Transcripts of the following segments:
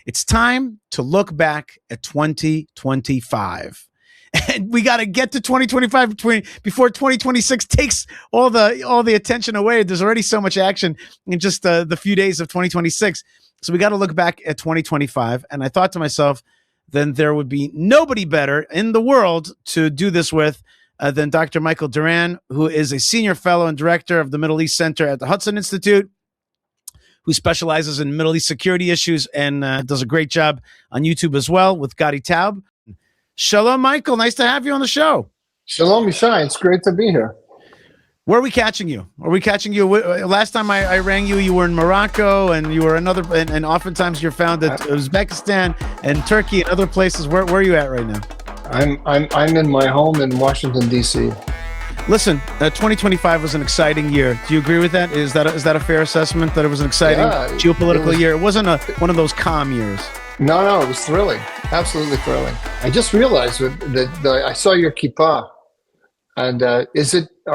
It's time to look back at 2025. And we got to get to 2025 before 2026 takes all the attention away. There's already so much action in just the few days of 2026. So we got to look back at 2025. And I thought to myself, then there would be nobody better in the world to do this with than Dr. Michael Doran, who is a senior fellow and director of the Middle East Center at the Hudson Institute, who specializes in Middle East security issues and does a great job on YouTube as well with Gadi Taub. Shalom, Michael. Nice to have you on the show. Shalom, Yishai. It's great to be here. Where are we catching you? Are we catching you? Last time I rang you, you were in Morocco, and you were and oftentimes you're found at Uzbekistan and Turkey and other places. Where are you at right now? I'm in my home in Washington, D.C. Listen, 2025 was an exciting year. Do you agree with that? Is that a fair assessment that it was an exciting geopolitical year? It wasn't one of those calm years. No, it was thrilling. Absolutely thrilling. I just realized that I saw your kippah. And are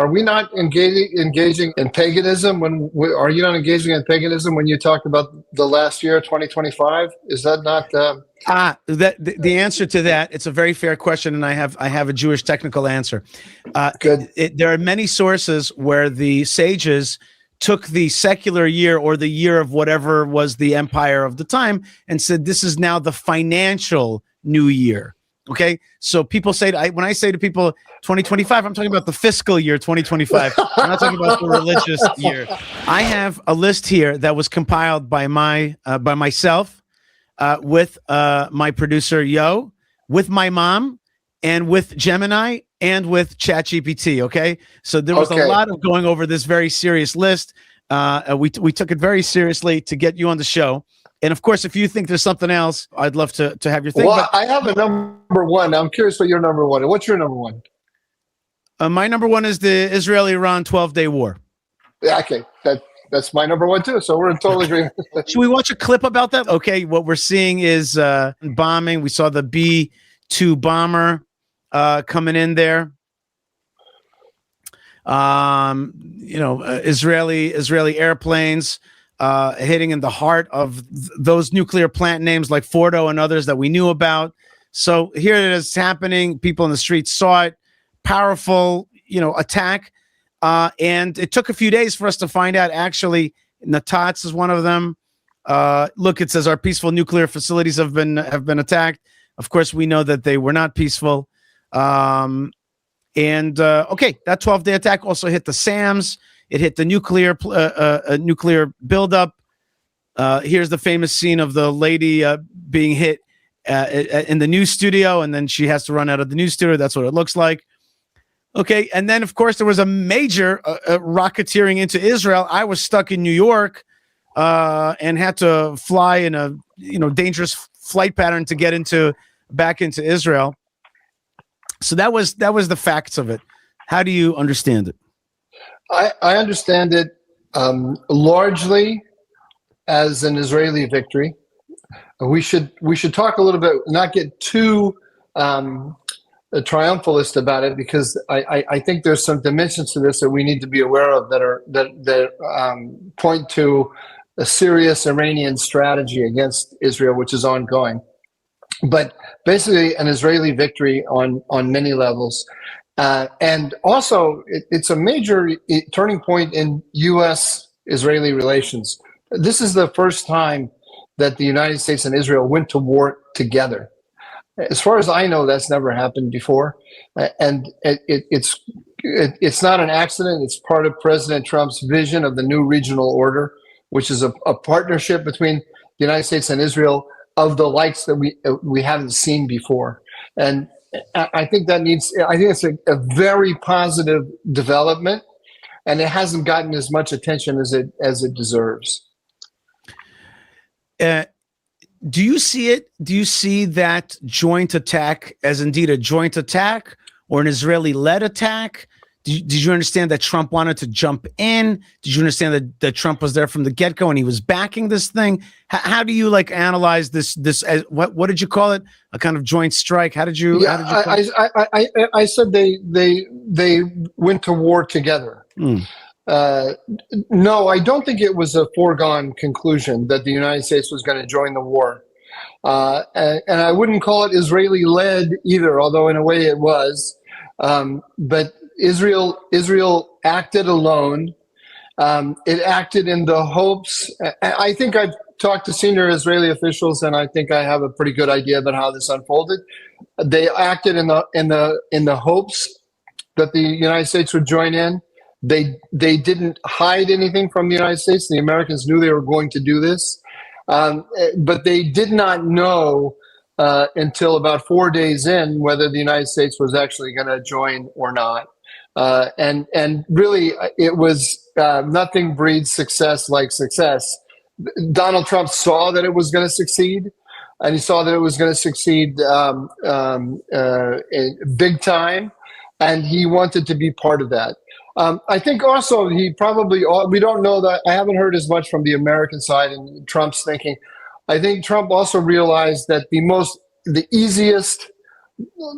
we not engaging in paganism? Are you not engaging in paganism when you talked about the last year, 2025? Is that not? The answer to that, it's a very fair question, and I have a Jewish technical answer. Good. There are many sources where the sages took the secular year or the year of whatever was the empire of the time and said, this is now the financial new year. Okay. So people say, when I say to people 2025, I'm talking about the fiscal year 2025. I'm not talking about the religious year. I have a list here that was compiled by myself, with my producer, Yo, with my mom, and with Gemini, and with ChatGPT, okay? So there was a lot of going over this very serious list. We took it very seriously to get you on the show. And of course, if you think there's something else, I'd love to have your thing. Well, I have a number one. I'm curious what your number one is. What's your number one? My number one is the Israel-Iran 12-day war. Yeah, okay, that's my number one too. So we're in total agreement. Should we watch a clip about that? Okay, what we're seeing is bombing. We saw the B-2 bomber coming in there. Israeli airplanes hitting in the heart of those nuclear plant names like Fordo and others that we knew about. So here it is happening. People in the streets saw it. Powerful, attack. And it took a few days for us to find out, actually, Natats is one of them. Look, it says our peaceful nuclear facilities have been attacked. Of course, we know that they were not peaceful. That 12-day attack also hit the SAMs. It hit the nuclear buildup. Here's the famous scene of the lady being hit in the news studio, and then she has to run out of the news studio. That's what it looks like. Okay, and then, of course, there was a major rocketeering into Israel. I was stuck in New York and had to fly in a dangerous flight pattern to get back into Israel. So that was the facts of it. How do you understand it? I understand it largely as an Israeli victory. We should talk a little bit, not get too triumphalist about it, because I think there's some dimensions to this that we need to be aware of that point to a serious Iranian strategy against Israel, which is ongoing. But basically, an Israeli victory on many levels. And also, it's a major turning point in U.S.-Israeli relations. This is the first time that the United States and Israel went to war together. As far as I know, that's never happened before. And it's not an accident. It's part of President Trump's vision of the new regional order, which is a partnership between the United States and Israel of the likes that we haven't seen before. And I think it's a very positive development, and it hasn't gotten as much attention as it deserves. Do you see it? Do you see that joint attack as indeed a joint attack or an Israeli-led attack? Did you understand that Trump wanted to jump in? Did you understand that Trump was there from the get-go and he was backing this thing? How do you analyze this? What did you call it? A kind of joint strike? How did you? I said they went to war together. No, I don't think it was a foregone conclusion that the United States was going to join the war. And I wouldn't call it Israeli-led either, although in a way it was. But Israel acted alone. It acted in the hopes. I think I've talked to senior Israeli officials, and I think I have a pretty good idea about how this unfolded. They acted in the hopes that the United States would join in. They didn't hide anything from the United States. The Americans knew they were going to do this, but they did not know until about 4 days in whether the United States was actually going to join or not. And really, it was nothing breeds success like success. Donald Trump saw that it was going to succeed, and he saw that it was going to succeed big time, and he wanted to be part of that. I think also we don't know that. I haven't heard as much from the American side and Trump's thinking. I think Trump also realized that the easiest,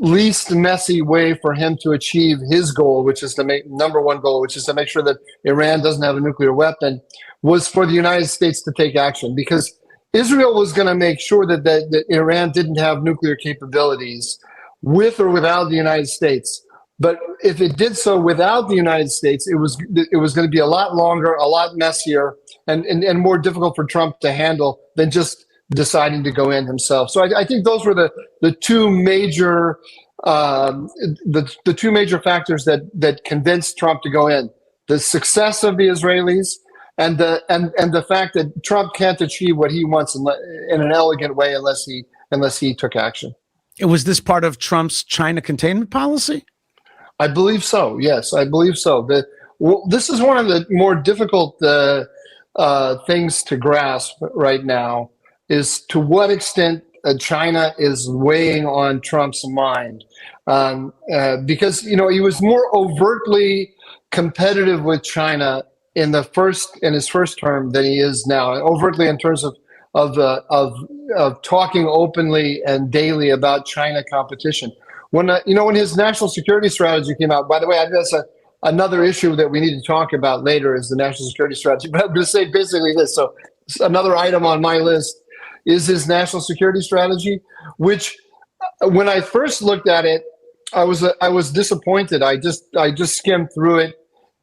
least messy way for him to achieve his goal, which is number one goal, which is to make sure that Iran doesn't have a nuclear weapon, was for the United States to take action, because Israel was going to make sure that Iran didn't have nuclear capabilities with or without the United States. But if it did so without the United States, it was going to be a lot longer, a lot messier, and more difficult for Trump to handle than just deciding to go in himself. So I think those were the two major the two major factors that convinced Trump to go in: the success of the Israelis and the fact that Trump can't achieve what he wants in an elegant way unless he took action. Was this part of Trump's China containment policy? I believe so. Yes, I believe so. This is one of the more difficult things to grasp right now, is to what extent China is weighing on Trump's mind, because he was more overtly competitive with China in his first term than he is now, overtly in terms of talking openly and daily about China competition. When his national security strategy came out, by the way, that's another issue that we need to talk about later, is the national security strategy. But I'm going to say basically this. So another item on my list is his national security strategy, which when I first looked at it, I was disappointed. I just skimmed through it,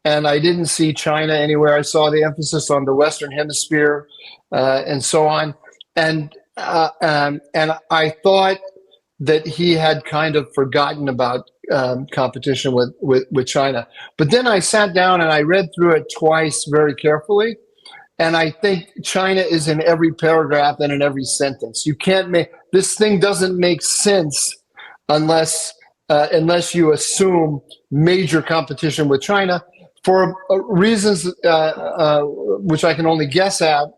and I didn't see China anywhere. I saw the emphasis on the Western Hemisphere and so on, and I thought that he had kind of forgotten about competition with China. But then I sat down and I read through it twice very carefully, and I think China is in every paragraph and in every sentence. You can't this thing doesn't make sense unless you assume major competition with China for reasons which I can only guess at.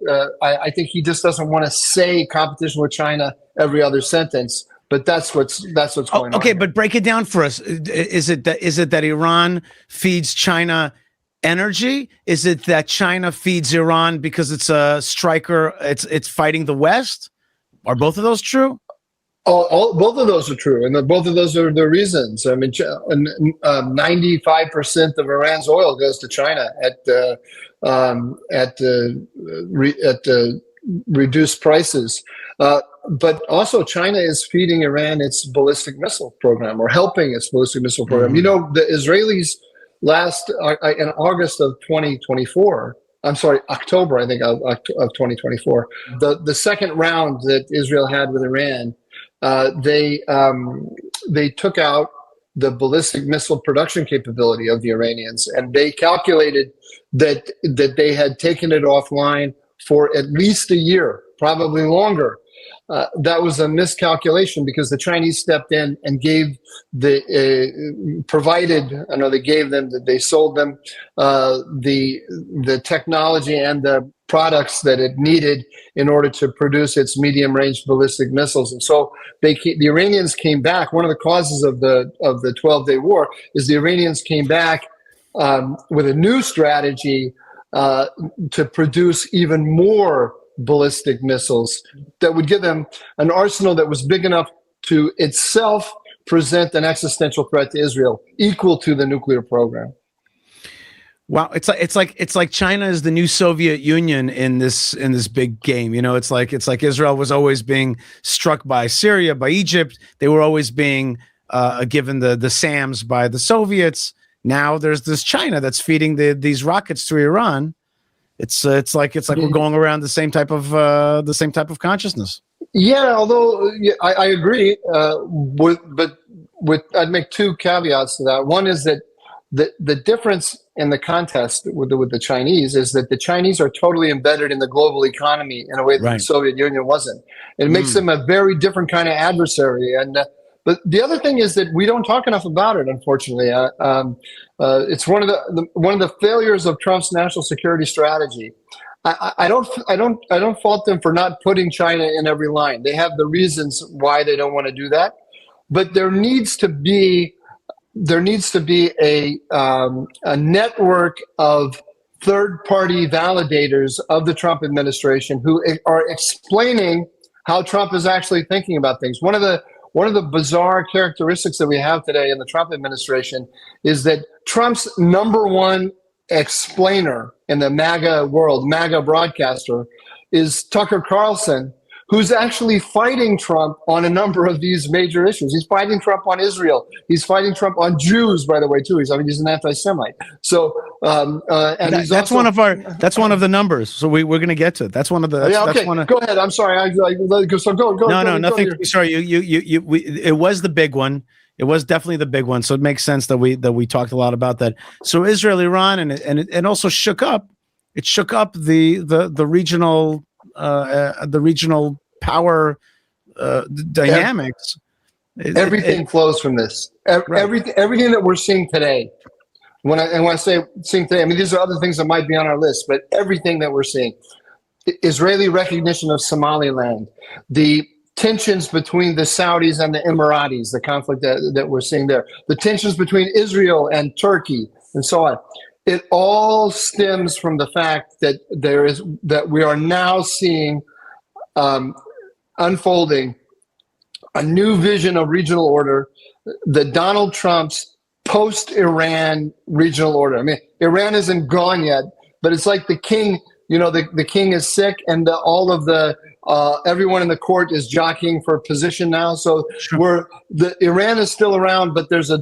I think he just doesn't want to say competition with China every other sentence. But that's what's going on. Okay, but break it down for us. Is it that Iran feeds China energy? Is it that China feeds Iran because it's a striker? It's fighting the West? Are both of those true? Both of those are true, and both of those are the reasons. I mean, 95% of Iran's oil goes to China at reduced prices. But also, China is feeding Iran its ballistic missile program, or helping its ballistic missile program. Mm-hmm. The Israelis in August of 2024. I'm sorry, October, I think, of 2024. The second round that Israel had with Iran, they took out the ballistic missile production capability of the Iranians, and they calculated that they had taken it offline for at least a year, probably longer. That was a miscalculation, because the Chinese stepped in and they sold them the technology and the products that it needed in order to produce its medium-range ballistic missiles. And so the Iranians came back. One of the causes of the 12-day war is the Iranians came back with a new strategy to produce even more ballistic missiles that would give them an arsenal that was big enough to itself present an existential threat to Israel, equal to the nuclear program. Wow, it's like China is the new Soviet Union in this big game. You know, it's like Israel was always being struck by Syria, by Egypt. They were always being given the SAMs by the Soviets. Now there's this China that's feeding these rockets to Iran. It's like we're going around the same type of consciousness. Yeah, although I agree. With I'd make two caveats to that. One is that the difference in the contest with the Chinese is that the Chinese are totally embedded in the global economy in a way that the Soviet Union wasn't. It makes them a very different kind of adversary. And but the other thing is that we don't talk enough about it. Unfortunately, it's one of the failures of Trump's national security strategy. I don't fault them for not putting China in every line. They have the reasons why they don't want to do that, but there needs to be a network of third-party validators of the Trump administration who are explaining how Trump is actually thinking about things. One of the bizarre characteristics that we have today in the Trump administration is that Trump's number one explainer in the MAGA world, MAGA broadcaster, is Tucker Carlson, who's actually fighting Trump on a number of these major issues. He's fighting Trump on Israel. He's fighting Trump on Jews, by the way, too. He's an anti-Semite. So, and that's one of the numbers. So we're going to get to it. That's one of the. Okay. Go ahead. I'm sorry. No, nothing. Sorry. It was the big one. It was definitely the big one. So it makes sense that we talked a lot about that. So Israel, Iran, and it also shook up. It shook up the regional. The regional power dynamics. Everything flows from this. Everything that we're seeing today. When I say seeing today, I mean these are other things that might be on our list, but everything that we're seeing, Israeli recognition of Somaliland, the tensions between the Saudis and the Emiratis, the conflict that we're seeing there, the tensions between Israel and Turkey, and so on. It all stems from the fact that we are now seeing unfolding a new vision of regional order, the Donald Trump's post-Iran regional order. I mean, Iran isn't gone yet, but it's like the king. You know, the king is sick, and all of the everyone in the court is jockeying for position now. So Iran is still around, but there's a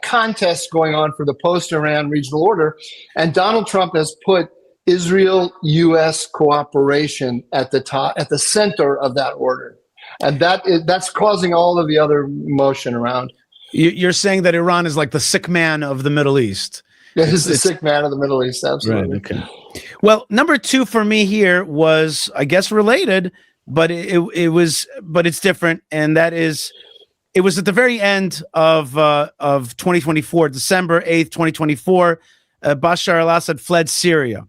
contest going on for the post-Iran regional order, and Donald Trump has put Israel-U.S. cooperation at the center of that order, and that's causing all of the other motion around. You're saying that Iran is like the sick man of the Middle East. It's the sick man of the Middle East, absolutely. Right, okay. Well, number two for me here was, I guess, related, but it's different, and that is, it was at the very end of 2024, December 8th, 2024. Bashar al-Assad fled Syria,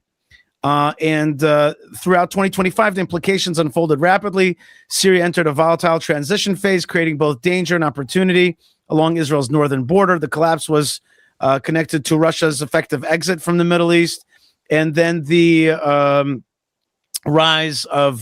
and throughout 2025, the implications unfolded rapidly. Syria entered a volatile transition phase, creating both danger and opportunity along Israel's northern border. The collapse was connected to Russia's effective exit from the Middle East, and then the rise of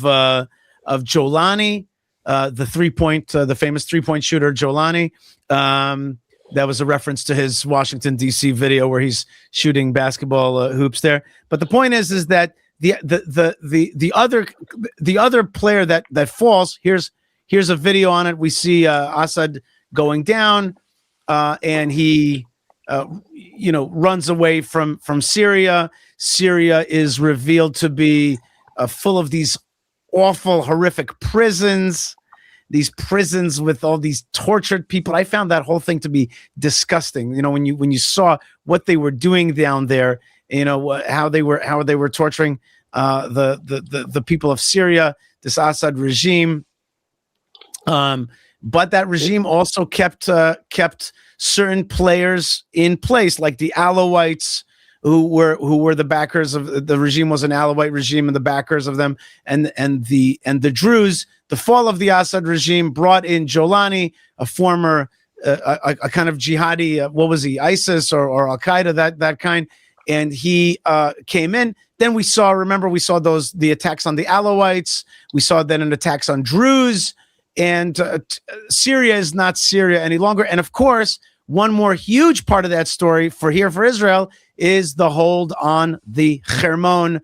Jolani, the famous 3-point shooter Jolani. That was a reference to his Washington D.C. video where he's shooting basketball hoops there. But the point is that the other player that falls. Here's a video on it. We see Assad going down, and he. Runs away from Syria. Syria is revealed to be full of these awful, horrific prisons. These prisons with all these tortured people. I found that whole thing to be disgusting. You know, when you saw what they were doing down there, you know how they were torturing the people of Syria, this Assad regime. But that regime also kept certain players in place, like the Alawites, who were the backers of the regime. Was an Alawite regime, and the backers of them, and the Druze. The fall of the Assad regime brought in Jolani, a former a kind of jihadi. What was he? ISIS or Al Qaeda, that kind. And he came in. Then we saw the attacks on the Alawites. We saw then an attacks on Druze. And Syria is not Syria any longer. And of course, one more huge part of that story for Israel is the hold on the Hermon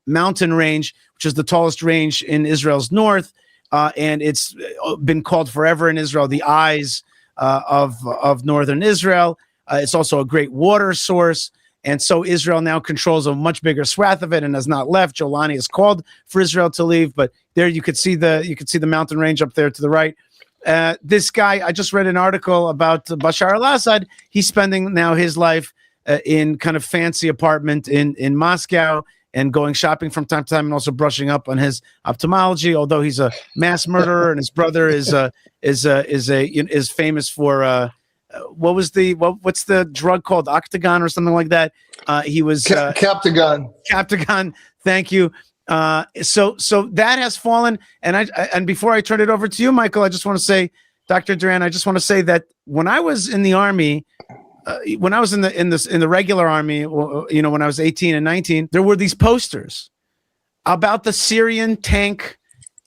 mountain range, which is the tallest range in Israel's north. And it's been called forever in Israel the eyes of northern Israel. It's also a great water source. And so Israel now controls a much bigger swath of it and has not left. Jolani has called for Israel to leave, but there you could see the mountain range up there to the right. This guy, I just read an article about Bashar al-Assad. He's spending now his life in kind of fancy apartment in Moscow and going shopping from time to time and also brushing up on his ophthalmology. Although he's a mass murderer and his brother is famous for what's the drug called, Octagon or something like that. He was Captagon. Captagon. Thank you. So that has fallen. And before I turn it over to you, Michael, I just want to say, Dr. Doran, I just want to say that when I was in the Army, when I was in the regular Army, when I was 18 and 19, there were these posters about the Syrian tank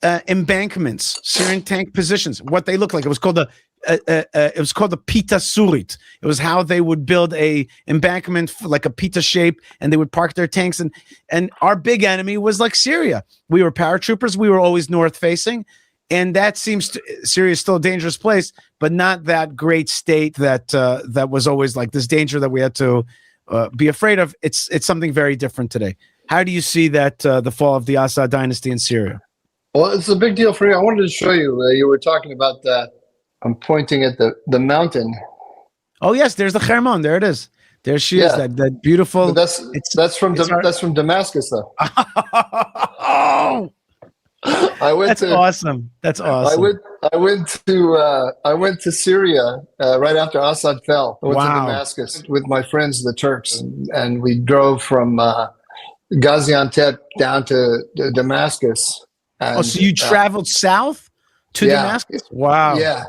embankments, Syrian tank positions, what they look like. It was called the pita surit. It was how they would build a embankment like a pita shape, and they would park their tanks. And our big enemy was like Syria. We were paratroopers. We were always north facing, and that Syria is still a dangerous place, but not that great state that was always like this danger that we had to be afraid of. It's something very different today. How do you see that the fall of the Assad dynasty in Syria? Well, it's a big deal for you. I wanted to show you. You were talking about that. I'm pointing at the mountain. Oh yes, there's the Hermon. There it is. There she is. That beautiful. But that's from Damascus, though. Oh, that's awesome. That's awesome. I went to Syria right after Assad fell. I went to Damascus with my friends, the Turks, and we drove from Gaziantep down to Damascus. And, so you traveled south to Damascus? Wow. Yeah.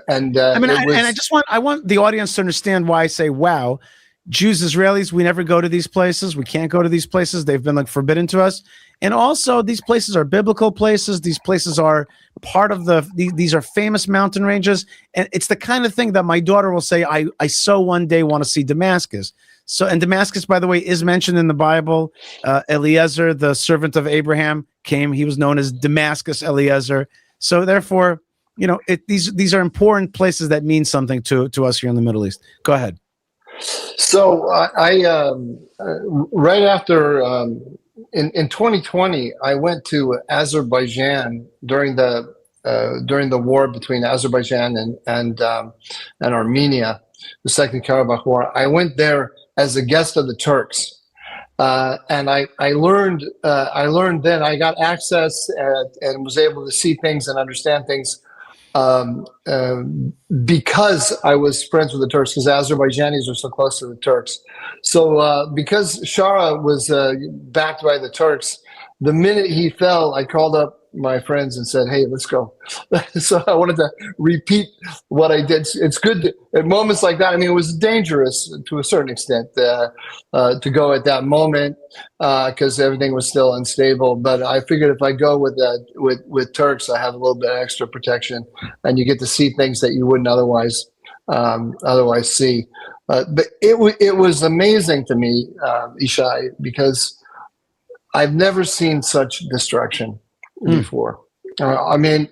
And I want the audience to understand why I say wow. Jews, Israelis, we never go to these places. We can't go to these places. They've been forbidden to us. And also, these places are biblical places. These places are part of these are famous mountain ranges. And it's the kind of thing that my daughter will say, I so one day want to see Damascus. So, and Damascus, by the way, is mentioned in the Bible. Eliezer, the servant of Abraham, came. He was known as Damascus Eliezer. So therefore, these are important places that mean something to us here in the Middle East. Go ahead. So I right after in 2020, I went to Azerbaijan during the war between Azerbaijan and Armenia, the Second Karabakh War. I went there as a guest of the Turks. And I learned then. I got access and was able to see things and understand things because I was friends with the Turks, because Azerbaijanis are so close to the Turks. So because Shara was backed by the Turks, the minute he fell, I called up my friends and said, "Hey, let's go." So I wanted to repeat what I did. It's good at moments like that. I mean, it was dangerous to a certain extent to go at that moment because everything was still unstable. But I figured if I go with Turks, I have a little bit of extra protection, and you get to see things that you wouldn't otherwise see. But it was amazing to me, Yishai, because I've never seen such destruction before. I mean,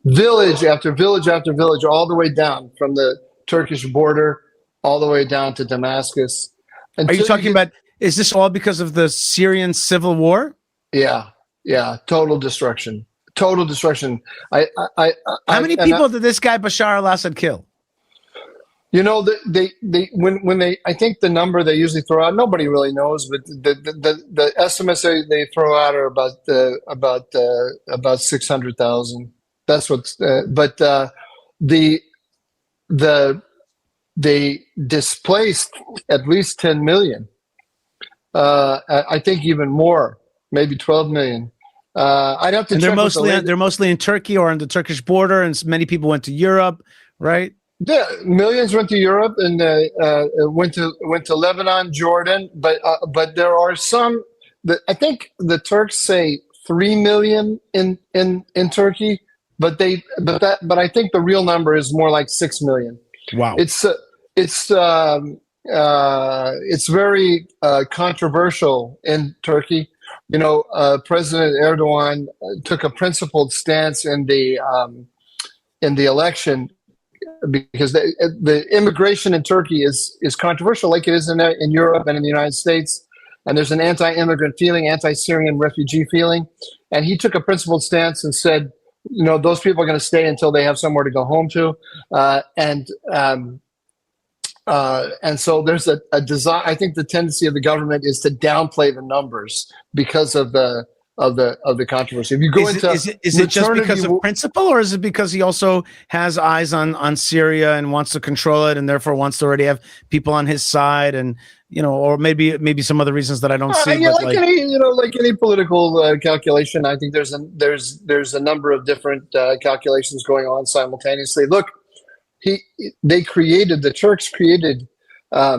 village after village after village, all the way down from the Turkish border, all the way down to Damascus. Are you talking about, is this all because of the Syrian civil war? Yeah. Total destruction. How many people did this guy Bashar al-Assad kill? When I think the number they usually throw out, nobody really knows, but the estimates they throw out are about 600,000. That's what's. But they displaced at least 10 million. I think even more, maybe 12 million. I'd have to. And they're mostly in Turkey or on the Turkish border, and many people went to Europe, right? Yeah, millions went to Europe and went to Lebanon, Jordan, but there are some that I think the Turks say 3 million in Turkey, but I think the real number is more like 6 million. Wow. It's very controversial in Turkey. President Erdogan took a principled stance in the election because the immigration in Turkey is controversial, like it is in Europe and in the United States. And there's an anti-immigrant feeling, anti-Syrian refugee feeling. And he took a principled stance and said, those people are going to stay until they have somewhere to go home to. And so there's a desire. I think the tendency of the government is to downplay the numbers because of the controversy. If you go is it just because of principle, or is it because he also has eyes on Syria and wants to control it, and therefore wants to already have people on his side, and or maybe some other reasons that I don't see. Like any political calculation, I think there's a number of different calculations going on simultaneously. Look, the Turks created a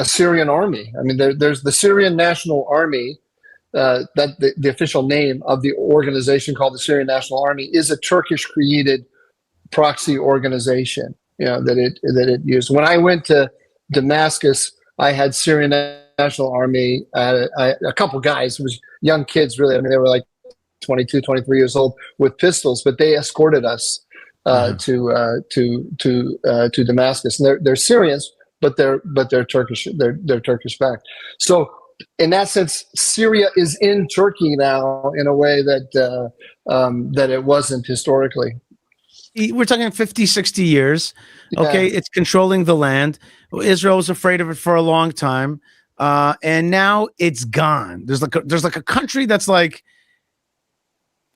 Syrian army. I mean, there's the Syrian National Army. That the official name of the organization called the Syrian National Army is a Turkish-created proxy organization. That it used. When I went to Damascus, I had Syrian National Army. A couple guys, it was young kids, really. I mean, they were like 22, 23 years old with pistols, but they escorted us to Damascus. And they're Syrians, but they're Turkish. They're Turkish backed. So, in that sense, Syria is in Turkey now in a way that it wasn't historically. We're talking 50, 60 years. Okay, yeah. It's controlling the land. Israel was afraid of it for a long time, and now it's gone. There's like a country that's like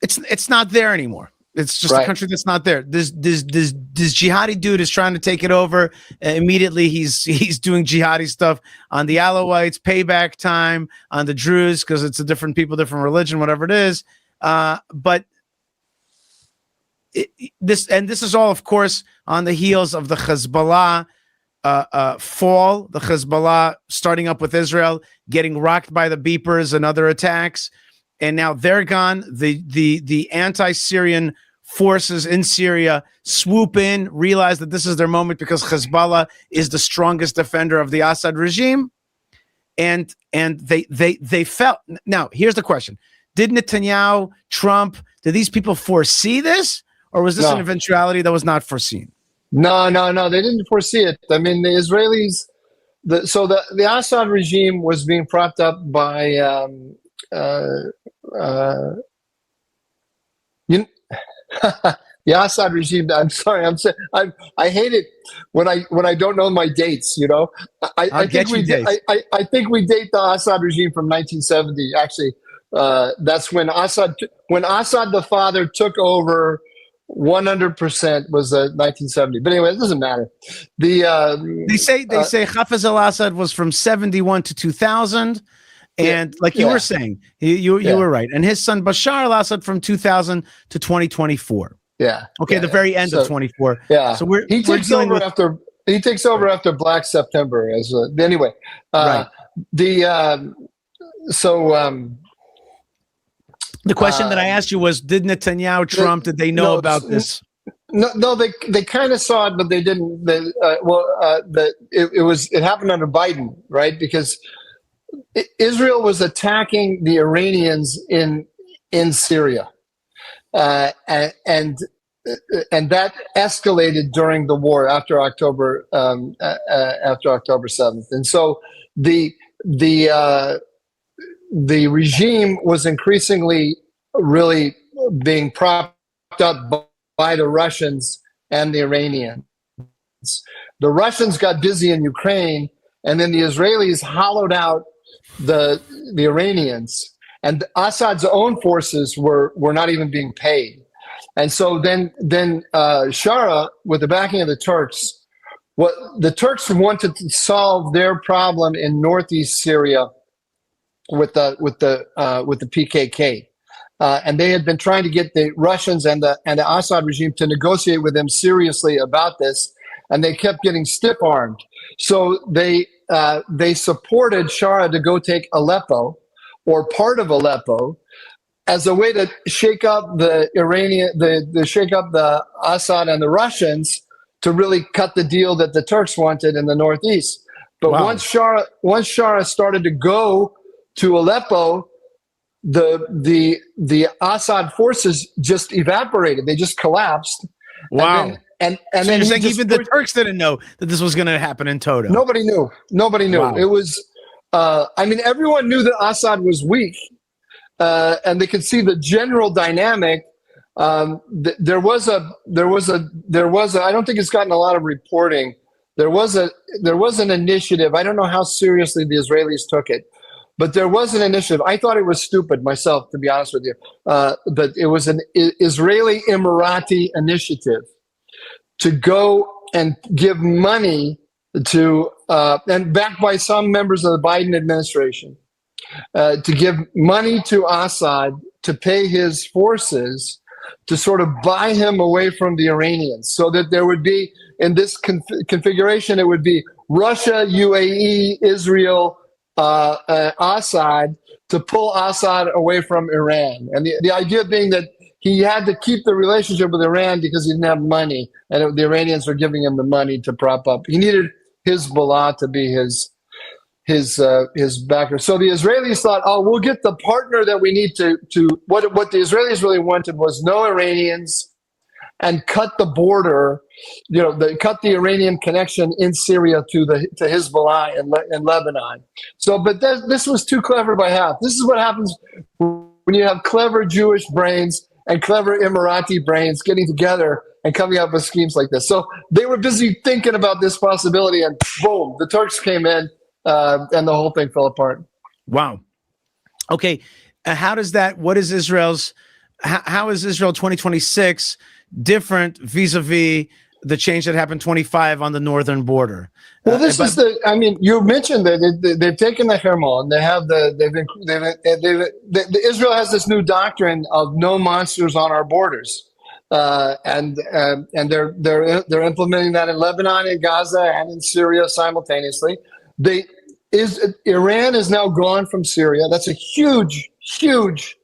it's not there anymore. It's just a country that's not there. This jihadi dude is trying to take it over. Immediately, he's doing jihadi stuff on the Alawites, payback time on the Druze because it's a different people, different religion, whatever it is. But this is all, of course, on the heels of the Hezbollah fall. The Hezbollah starting up with Israel, getting rocked by the beepers and other attacks. And now they're gone. The anti-Syrian forces in Syria swoop in, realize that this is their moment because Hezbollah is the strongest defender of the Assad regime, and they felt. Now, here's the question: did Netanyahu, Trump, did these people foresee this, or was this an eventuality that was not foreseen? No, they didn't foresee it. I mean, the Israelis. The Assad regime was being propped up by. The Assad regime. I'm sorry. I hate it when I don't know my dates. I think we date the Assad regime from 1970. Actually, that's when Assad the father took over. 100% was 1970. But anyway, it doesn't matter. They say Hafez al-Assad was from 71 to 2000. And like you were saying, you were right. And his son Bashar al-Assad from 2000 to 2024. Yeah. Okay, the very end of 24. Yeah. So he takes over after Black September. Anyway. Right. The question that I asked you was: did Netanyahu, Trump, did they know about this? No, they kind of saw it, but they didn't. It happened under Biden, right? Because Israel was attacking the Iranians in Syria, and that escalated during the war after October 7th, and so the regime was increasingly really being propped up by the Russians and the Iranians. The Russians got busy in Ukraine, and then the Israelis hollowed out the Iranians, and Assad's own forces were not even being paid. And so then Shara, with the backing of the Turks, the Turks wanted to solve their problem in northeast Syria with the PKK, and they had been trying to get the Russians and the Assad regime to negotiate with them seriously about this, and they kept getting stiff-armed. So they supported Shara to go take Aleppo, or part of Aleppo, as a way to shake up the Assad and the Russians to really cut the deal that the Turks wanted in the northeast. But Wow. once Shara started to go to Aleppo, the Assad forces just evaporated. They just collapsed. Wow. And So then you're he saying just even the Turks didn't know that this was going to happen in Toto? Nobody knew. Wow. It was, I mean, everyone knew that Assad was weak, and they could see the general dynamic. There was a, I don't think it's gotten a lot of reporting. There was an initiative. I don't know how seriously the Israelis took it, but there was an initiative. I thought it was stupid myself, to be honest with you. But it was an Israeli Emirati initiative to go and give money to, and backed by some members of the Biden administration, to give money to Assad to pay his forces to sort of buy him away from the Iranians, so that there would be, in this configuration, it would be Russia, UAE, Israel, Assad, to pull Assad away from Iran. And the idea being that he had to keep the relationship with Iran because he didn't have money, and the Iranians were giving him the money to prop up. He needed Hezbollah to be his backer. So the Israelis thought, oh, we'll get the partner that we need to what the Israelis really wanted was no Iranians, and cut the border, cut the Iranian connection in Syria to Hezbollah in Lebanon. So, but this was too clever by half. This is what happens when you have clever Jewish brains and clever Emirati brains getting together and coming up with schemes like this. So they were busy thinking about this possibility, and boom, the Turks came in, and the whole thing fell apart. Wow. Okay. How is Israel 2026 different vis-a-vis the change that happened 25 on the northern border? Well, you mentioned that they've taken the Hermon. Israel has this new doctrine of no monsters on our borders. And they're implementing that in Lebanon, in Gaza, and in Syria simultaneously. Iran is now gone from Syria. That's a huge, huge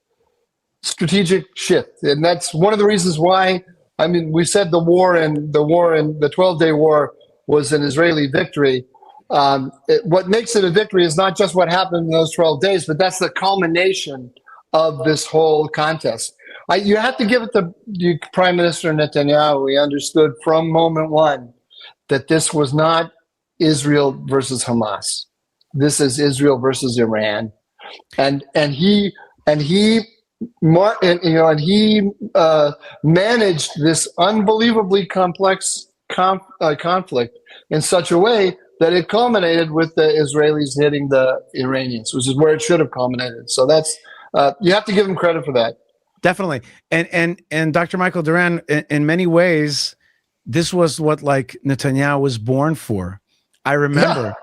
strategic shift, and that's one of the reasons why. I mean, we said the 12-day war was an Israeli victory. What makes it a victory is not just what happened in those 12 days, but that's the culmination of this whole contest. You have to give it to Prime Minister Netanyahu. He understood from moment one that this was not Israel versus Hamas. This is Israel versus Iran, and he managed this unbelievably complex conflict in such a way that it culminated with the Israelis hitting the Iranians, which is where it should have culminated. So that's you have to give him credit for that. Definitely. And Dr. Michael Doran, in many ways, this was what Netanyahu was born for. I remember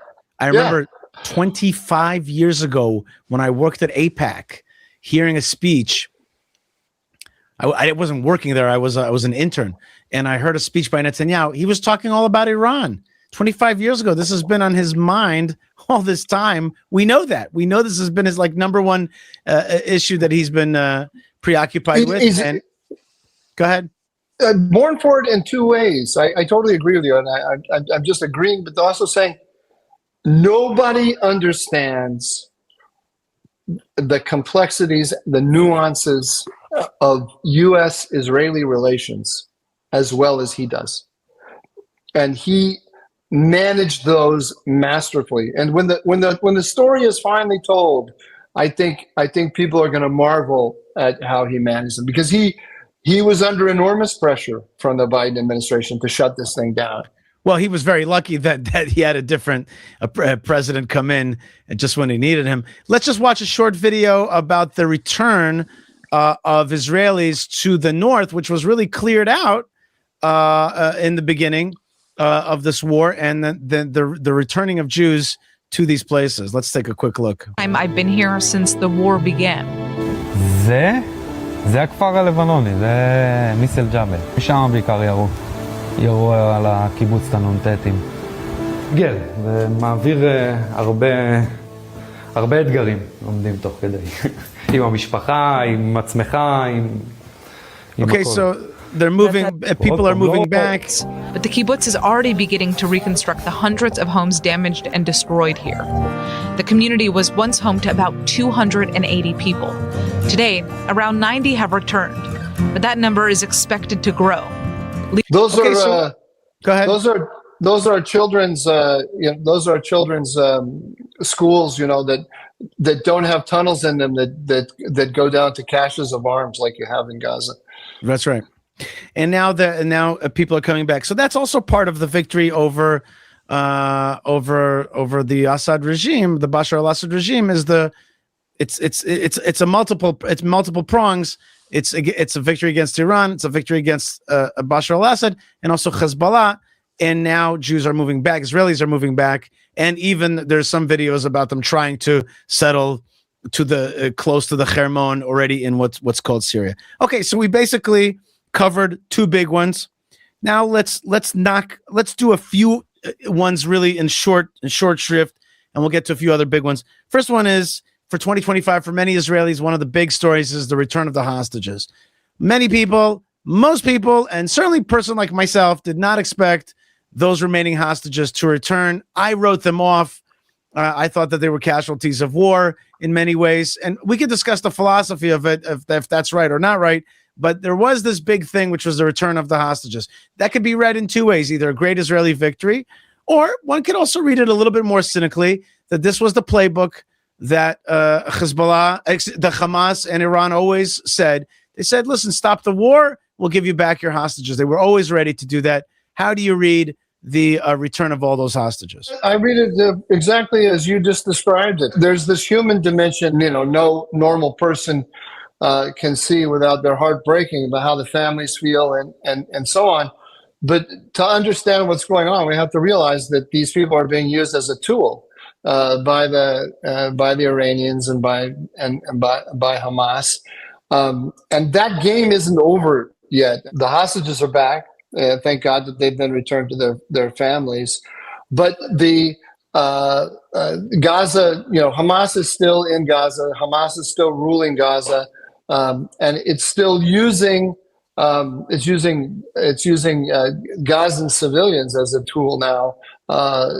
25 years ago when I worked at APAC, hearing a speech. I wasn't working there. I was an intern, and I heard a speech by Netanyahu. He was talking all about Iran 25 years ago. This has been on his mind all this time. We know that. We know this has been his number one issue that he's been preoccupied with. And go ahead. Born for it in two ways. I totally agree with you, and I'm just agreeing, but also saying nobody understands the complexities, the nuances of U.S.-Israeli relations as well as he does. And he managed those masterfully. And when the story is finally told, I think people are going to marvel at how he managed them, because he was under enormous pressure from the Biden administration to shut this thing down. Well, he was very lucky that he had a different president come in just when he needed him. Let's just watch a short video about the return of Israelis to the north, which was really cleared out in the beginning of this war, and then the returning of Jews to these places. Let's take a quick look. I've been here since the war began. זה הכפר הלבנוני, זה מיסל ג'בל. משם בעיקר ירו על הקיבוץ תנונטטים. גל, זה מעביר הרבה אתגרים לומדים תוך כדי. עם המשפחה, עם עצמך, עם Okay, הכל. so they're moving. People are moving back. But the kibbutz is already beginning to reconstruct the hundreds of homes damaged and destroyed here. The community was once home to about 280 people. Today, around 90 have returned, but that number is expected to grow. Those are go ahead. Those are children's those are children's schools, that don't have tunnels in them that go down to caches of arms like you have in Gaza. That's right. And now people are coming back. So that's also part of the victory over the Assad regime, the Bashar al-Assad regime. It's multiple prongs. It's a victory against Iran. It's a victory against Bashar al-Assad and also Hezbollah. And now Jews are moving back. Israelis are moving back. And even there's some videos about them trying to settle to the close to the Hermon already in what's called Syria. Okay, so we basically covered two big ones. Now let's do a few ones really in short shrift, and we'll get to a few other big ones. First one is for 2025 for many Israelis. One of the big stories is the return of the hostages. Many people, most people, and certainly a person like myself did not expect those remaining hostages to return. I wrote them off. I thought that they were casualties of war in many ways. And we could discuss the philosophy of it, if that's right or not right. But there was this big thing, which was the return of the hostages. That could be read in two ways, either a great Israeli victory, or one could also read it a little bit more cynically, that this was the playbook that Hezbollah, the Hamas and Iran always said. They said, listen, stop the war, we'll give you back your hostages. They were always ready to do that. How do you read the return of all those hostages? I read it exactly as you just described it. There's this human dimension, no normal person can see without their heart breaking about how the families feel and so on. But to understand what's going on, we have to realize that these people are being used as a tool by the Iranians and by Hamas, and that game isn't over yet. The hostages are back. Thank God that they've been returned to their families. But the Gaza, Hamas is still in Gaza. Hamas is still ruling Gaza, and it's still using Gazan civilians as a tool now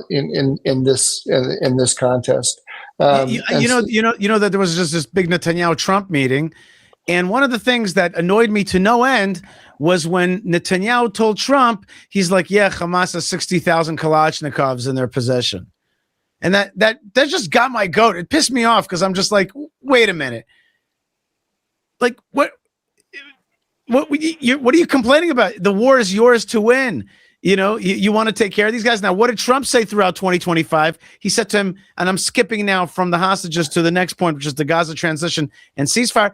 in this contest. That there was just this big Netanyahu-Trump meeting. And one of the things that annoyed me to no end was when Netanyahu told Trump, he's like, yeah, Hamas has 60,000 Kalashnikovs in their possession. And that just got my goat. It pissed me off because I'm just like, wait a minute. Like, what are you complaining about? The war is yours to win. You want to take care of these guys. Now, what did Trump say throughout 2025? He said to him, and I'm skipping now from the hostages to the next point, which is the Gaza transition and ceasefire.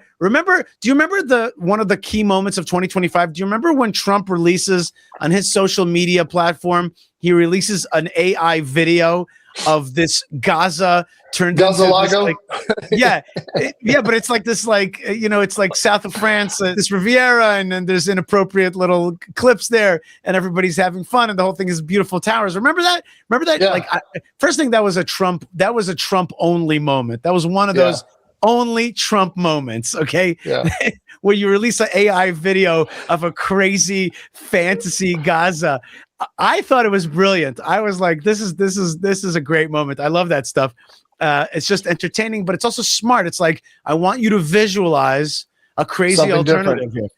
Do you remember one of the key moments of 2025? Do you remember when Trump releases on his social media platform, he releases an AI video of this Gaza turned Gaza into Lago? But it's like this, it's like south of France, this Riviera, and then there's inappropriate little clips there, and everybody's having fun, and the whole thing is beautiful towers. Remember that? Yeah. First thing, that was a Trump only moment. That was one of those only Trump moments. Okay. Yeah. Where you release an AI video of a crazy fantasy Gaza. I thought it was brilliant. I was like, this is a great moment. I love that stuff. It's just entertaining, but it's also smart. It's like, I want you to visualize a crazy something alternative different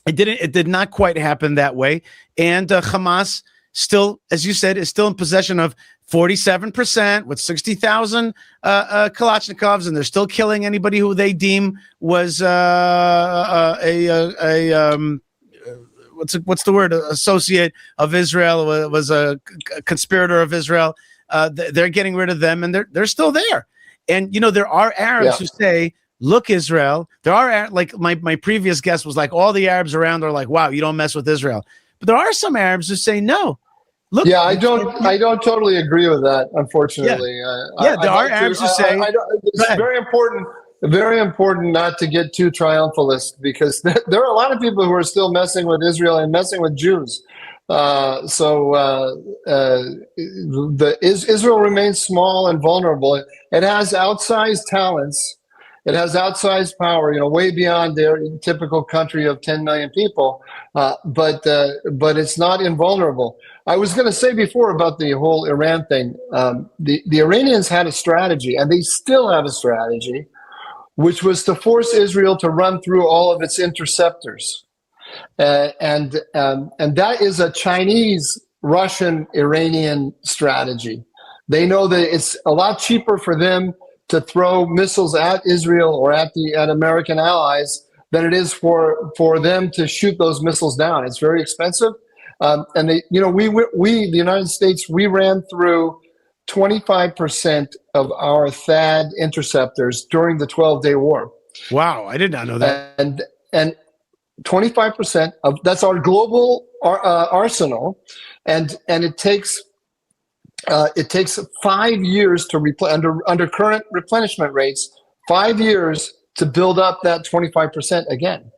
here. It did not quite happen that way. And Hamas still, as you said, is still in possession of 47% with 60,000 Kalashnikovs, and they're still killing anybody who they deem was what's the word? Associate of Israel, was a conspirator of Israel. They're getting rid of them, and they're still there. And there are Arabs who say, "Look, Israel." There are, like my previous guest was like, all the Arabs around are like, "Wow, you don't mess with Israel." But there are some Arabs who say, "No." Look, I don't totally agree with that, unfortunately. There are Arabs who say it's very important not to get too triumphalist, because there are a lot of people who are still messing with Israel and messing with Jews. Israel remains small and vulnerable. It has outsized talents, It has outsized power, way beyond their typical country of 10 million people, but it's not invulnerable. I was going to say before about the whole Iran thing, the Iranians had a strategy, and they still have a strategy, which was to force Israel to run through all of its interceptors. And that is a Chinese, Russian, Iranian strategy. They know that it's a lot cheaper for them to throw missiles at Israel or at American allies than it is for them to shoot those missiles down. It's very expensive. And the United States, we ran through 25% of our THAAD interceptors during the 12-day war. Wow, I did not know that. And 25% of that's our global arsenal, and it takes 5 years to under current replenishment rates, 5 years to build up that 25% again.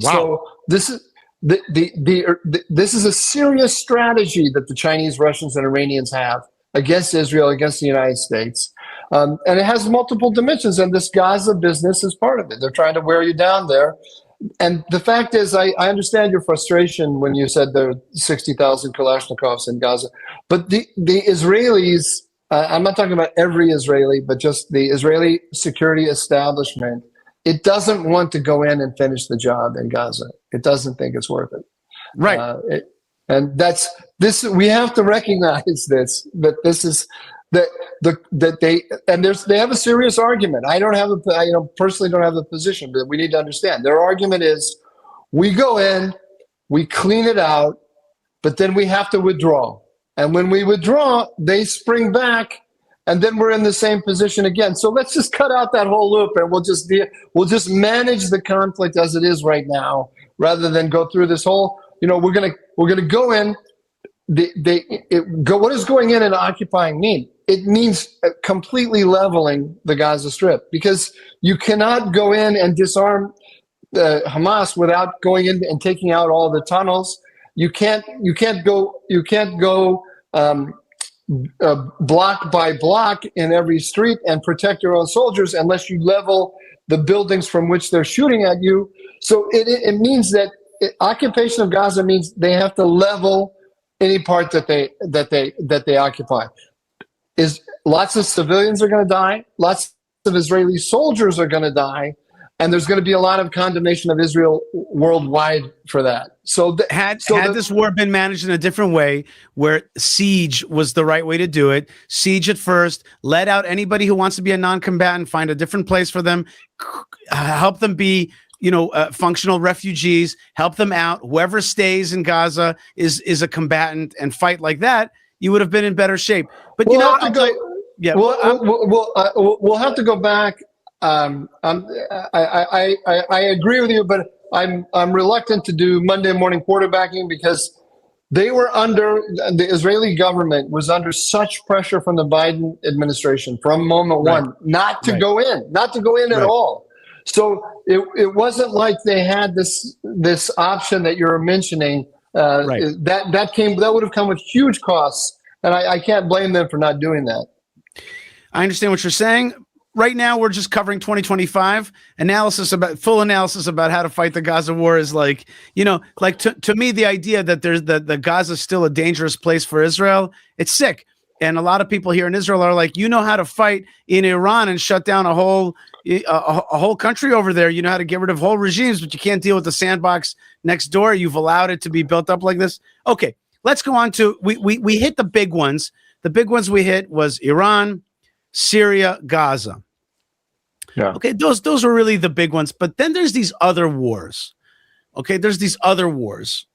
Wow. So this is this is a serious strategy that the Chinese, Russians, and Iranians have against Israel, against the United States. And it has multiple dimensions, and this Gaza business is part of it. They're trying to wear you down there. And the fact is, I understand your frustration when you said there are 60,000 Kalashnikovs in Gaza. But the Israelis, I'm not talking about every Israeli, but just the Israeli security establishment, it doesn't want to go in and finish the job in Gaza. It doesn't think it's worth it. Right. And that's this. We have to recognize this. That this is that they have a serious argument. I personally don't have a position, but we need to understand their argument is: we go in, we clean it out, but then we have to withdraw. And when we withdraw, they spring back, and then we're in the same position again. So let's just cut out that whole loop, and we'll just manage the conflict as it is right now, rather than go through this whole. We're gonna go in. What does going in and occupying mean? It means completely leveling the Gaza Strip, because you cannot go in and disarm Hamas without going in and taking out all the tunnels. You can't go block by block in every street and protect your own soldiers unless you level the buildings from which they're shooting at you. So it means that occupation of Gaza means they have to level any part that they occupy. Is lots of civilians are going to die, lots of Israeli soldiers are going to die, and there's going to be a lot of condemnation of Israel worldwide for that. So had this war been managed in a different way, where siege was the right way to do it, siege at first, let out anybody who wants to be a non-combatant, find a different place for them, help them be functional refugees, help them out. Whoever stays in Gaza is a combatant, and fight like that, you would have been in better shape. But we'll have to go back. I agree with you, but I'm reluctant to do Monday morning quarterbacking, because the Israeli government was under such pressure from the Biden administration from moment one not to go in at all. So it wasn't like they had this option that you're mentioning. That would have come with huge costs, and I can't blame them for not doing that. I understand what you're saying. Right now, we're just covering 2025 full analysis about how to fight the Gaza war is to me, the idea that the Gaza is still a dangerous place for Israel, it's sick. And a lot of people here in Israel are like, how to fight in Iran and shut down a whole country over there. You know how to get rid of whole regimes, but you can't deal with the sandbox next door. You've allowed it to be built up like this. Okay, let's go on to we hit the big ones. The big ones we hit was Iran, Syria, Gaza. Yeah. Okay, those are really the big ones. But then there's these other wars. Okay, there's these other wars.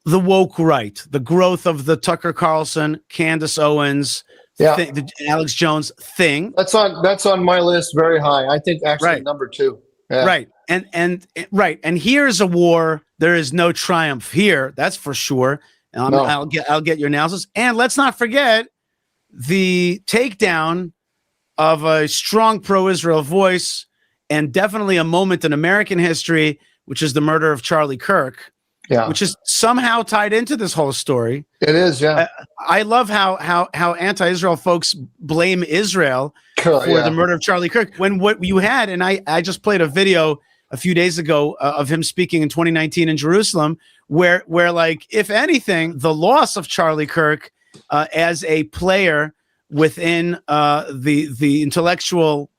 The woke right, the growth of the Tucker Carlson, Candace Owens, the Alex Jones thing. That's on my list very high. I think actually number 2. Yeah. Right. And here's a war. There is no triumph here. That's for sure. No. I'll get your analysis. And let's not forget the takedown of a strong pro-Israel voice, and definitely a moment in American history, which is the murder of Charlie Kirk. Yeah, which is somehow tied into this whole story. it is. Yeah, I love how anti-Israel folks blame Israel for the murder of Charlie Kirk, when what you had, and I just played a video a few days ago of him speaking in 2019 in Jerusalem, where like, if anything, the loss of Charlie Kirk as a player within the intellectual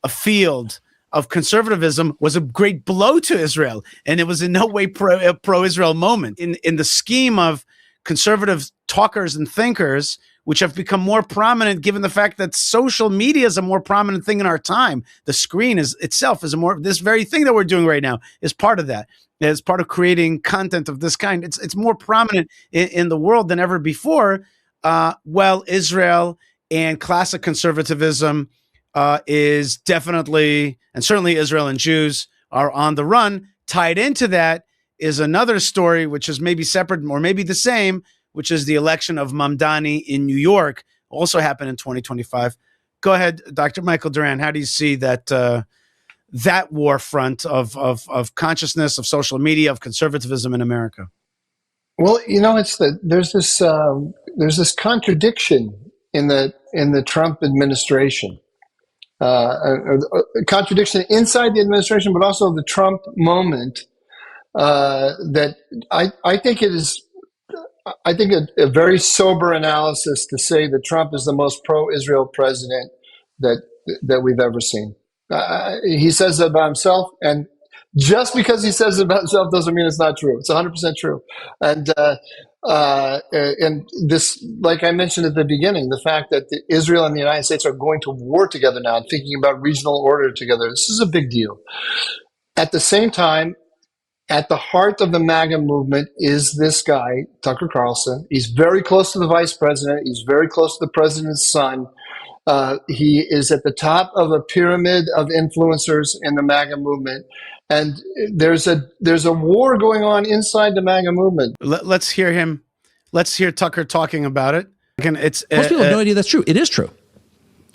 field of conservatism was a great blow to Israel, and it was in no way a pro-Israel moment. In the scheme of conservative talkers and thinkers, which have become more prominent given the fact that social media is a more prominent thing in our time. The screen itself is this very thing that we're doing right now is part of that. As part of creating content of this kind, it's more prominent in the world than ever before. Well, Israel and classic conservatism is definitely, and certainly Israel and Jews are on the run. Tied into that is another story, which is maybe separate or maybe the same, which is the election of Mamdani in New York, also happened in 2025. Go ahead, Dr. Michael Doran. How do you see that that war front of consciousness, of social media, of conservatism in America? Well, there's this contradiction in the Trump administration. A contradiction inside the administration, but also the Trump moment, that I think it is. I think a very sober analysis to say that Trump is the most pro-Israel president that we've ever seen. He says that about himself, and just because he says it about himself doesn't mean it's not true. It's 100% true. And this, like I mentioned at the beginning, the fact that Israel and the United States are going to war together now and thinking about regional order together, this is a big deal. At the same time, at the heart of the MAGA movement is this guy, Tucker Carlson. He's very close to the vice president. He's very close to the president's son. He is at the top of a pyramid of influencers in the MAGA movement. And there's a war going on inside the MAGA movement. Let's hear him. Let's hear Tucker talking about it. Most people have no idea that's true. It is true.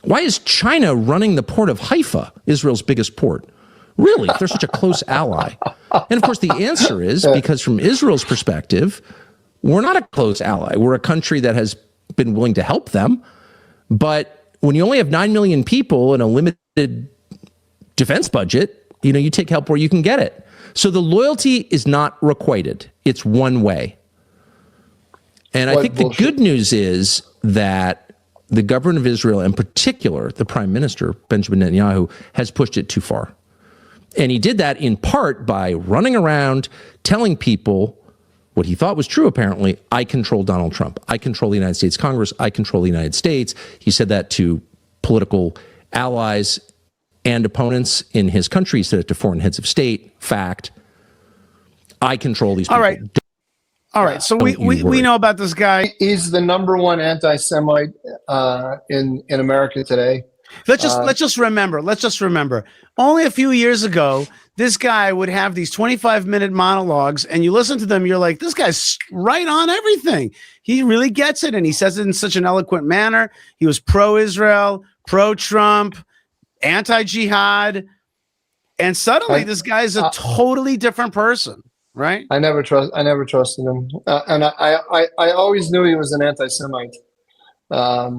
Why is China running the port of Haifa, Israel's biggest port? Really, if they're such a close ally? And of course, the answer is because from Israel's perspective, we're not a close ally. We're a country that has been willing to help them. But when you only have 9 million people and a limited defense budget, you take help where you can get it. So the loyalty is not requited. It's one way. And I think the good news is that the government of Israel, in particular, the prime minister, Benjamin Netanyahu, has pushed it too far. And he did that in part by running around telling people what he thought was true, apparently. I control Donald Trump. I control the United States Congress. I control the United States. He said that to political allies and opponents in his country. He said it to foreign heads of state. Fact. I control these people. All right. So we know about this guy. He's the number one anti-Semite in America today. Let's just remember. Only a few years ago, this guy would have these 25-minute monologues, and you listen to them, you're like, this guy's right on everything. He really gets it, and he says it in such an eloquent manner. He was pro-Israel, pro-Trump, anti-jihad, and suddenly this guy is a totally different person, right? I never trusted him, and I always knew he was an anti-Semite. Are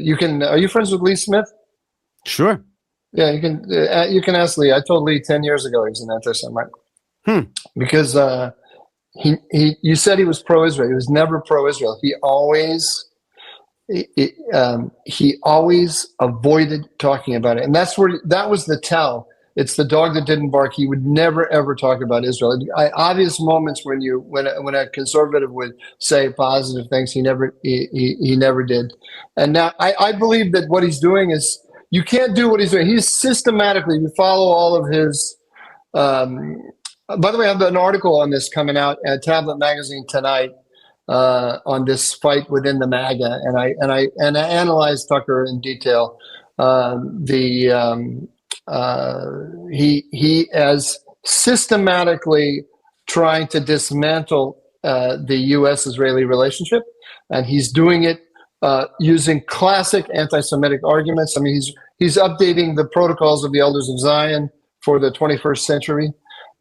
you friends with Lee Smith? Sure. Yeah, you can ask Lee. I told Lee 10 years ago he was an anti-Semite. Because you said he was pro-Israel. He was never pro-Israel. He always avoided talking about it, and that was the tell. It's the dog that didn't bark. He would never ever talk about Israel. Obvious moments when a conservative would say positive things, he never did. And now I believe that what he's doing is, you can't do what he's doing. He's systematically, you follow all of his. By the way, I have an article on this coming out at Tablet Magazine tonight on this fight within the MAGA, and I analyzed Tucker in detail. He is systematically trying to dismantle the U.S.-Israeli relationship, and he's doing it using classic anti-Semitic arguments. I mean, he's updating the protocols of the Elders of Zion for the 21st century.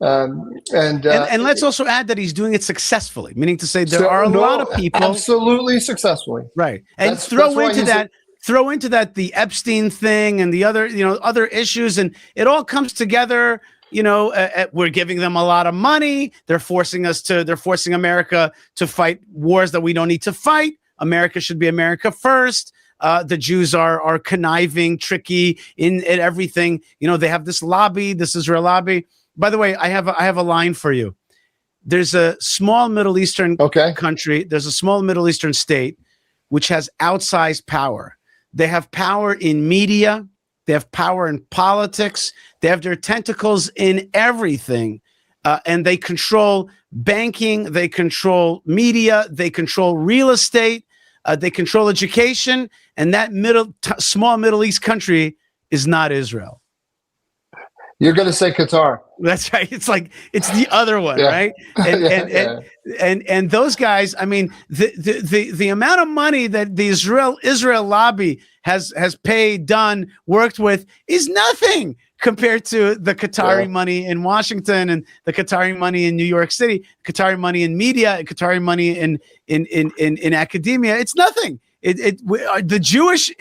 And let's also add that he's doing it successfully, meaning to say there are a lot of people absolutely successfully, right? And throw into that the Epstein thing and the other other issues, and it all comes together. We're giving them a lot of money. They're forcing America to fight wars that we don't need to fight. America should be America first. The Jews are conniving, tricky in everything. They have this lobby, this Israel lobby. By the way, I have a line for you. There's a small Middle Eastern country. There's a small Middle Eastern state which has outsized power. They have power in media. They have power in politics. They have their tentacles in everything. And they control banking. They control media. They control real estate. They control education. And that small Middle East country is not Israel. You're going to say Qatar. That's right. It's the other one, right? And those guys. I mean, the amount of money that the Israel lobby has paid, done, worked with is nothing compared to the Qatari money in Washington and the Qatari money in New York City, Qatari money in media, Qatari money in academia. It's nothing. The Jewish